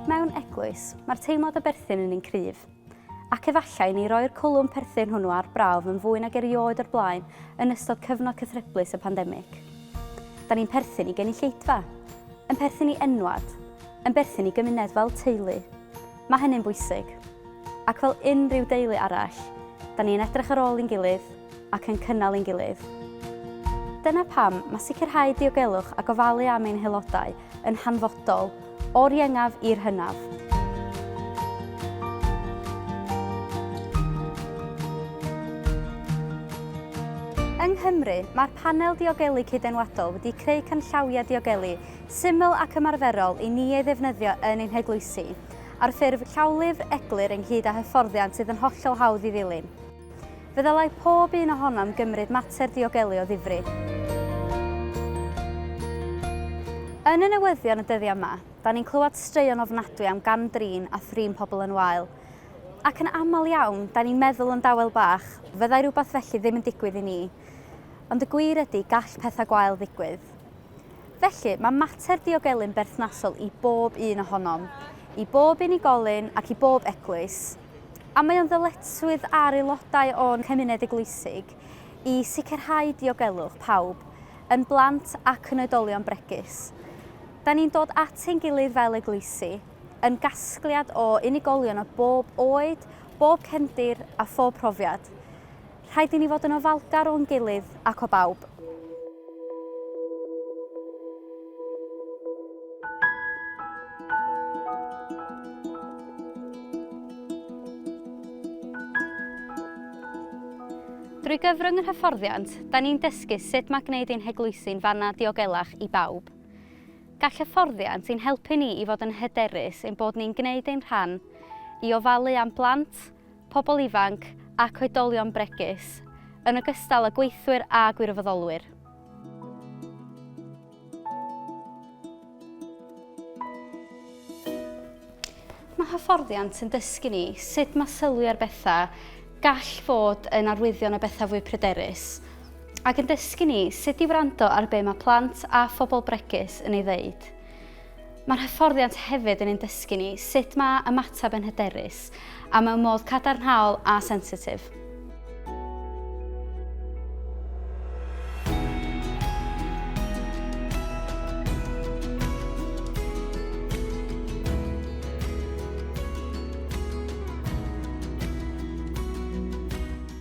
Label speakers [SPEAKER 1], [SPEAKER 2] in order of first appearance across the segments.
[SPEAKER 1] Mewn eglwys, mae'r teimlad o berthyn yn un cryf, ac efallai ni roi'r cwlwm perthyn hwnnw ar brawf yn fwy nag erioed o'r blaen yn ystod cyfnod cythryblus y pandemig. Da ni'n perthyn i gynulleidfa, yn perthyn i enwad, yn perthyn i gymuned fel teulu. Mae hynny'n bwysig, ac fel unrhyw deulu arall, da ni'n edrych ar ôl i'n gilydd ac yn cynnal i'n gilydd. Dyna pam mae sicrhau diogelwch a gofalu am ein haelodau yn hanfodol o'r iengaf i'r hynaf. Yng Nghymru, mae'r panel diogelu cyd-enwadol wedi creu canllawiau diogelu syml ac ymarferol i ni ei ddefnyddio yn ein heglwysi, ar ffurf llawlyfr eglur ynghyd â hyfforddiant sydd yn hollol hawdd i ddilyn. Fe ddylai pob un ohonom gymryd mater diogelu o ddifri. Yn y newyddion y dyddiau yma, da ni'n clywed straeon ofnadwy am gam-drin a thrin pobl yn wael. Ac yn aml iawn, da ni'n meddwl yn dawel bach, fyddai rhywbeth felly ddim yn digwydd i ni. Ond y gwir ydy gall pethau gwael ddigwydd. Felly, mae mater diogelu'n berthnasol i bob un ohonom, i bob unigolyn ac i bob eglwys. A mae o'n ddyletswydd ar aelodau o'n cymuned eglwysig i sicrhau diogelwch pawb, yn blant ac yn oedolion bregus. Da ni'n dod at ein gilydd fel eglwysi, yn gasgliad o unigolion o bob oed, bob cefndir a phob profiad. Rhaid i ni fod yn ofalgar o'n gilydd ac o bawb. Drwy gyfrwng yr hyfforddiant, da ni'n dysgu sut mae gwneud ein heglwysi'n fanna diogelach i bawb. Gall hyfforddiant ein helpu ni i fod yn hyderus ein bod ni'n gwneud ein rhan i ofalu am blant, pobl ifanc ac oedolion bregus, yn ogystal â gweithwyr a gwirfoddolwyr. Mae hyfforddiant yn dysgu ni sut mae sylwi ar bethau gall fod yn arwyddion o bethau fwy pryderus, ac yn dysgu ni sut i wrando ar be mae plant a phobl bregus yn ei ddeud. Mae'r hyfforddiant hefyd yn ein dysgu ni sut mae ymateb yn hyderus a mewn modd cadarnhaol a sensitif.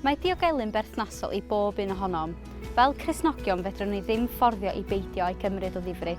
[SPEAKER 1] Mae diogelu'n berthnasol i bob un ohonom. Fel Cristnogion fedrwn ni ddim fforddio i beidio a'i gymryd o ddifri.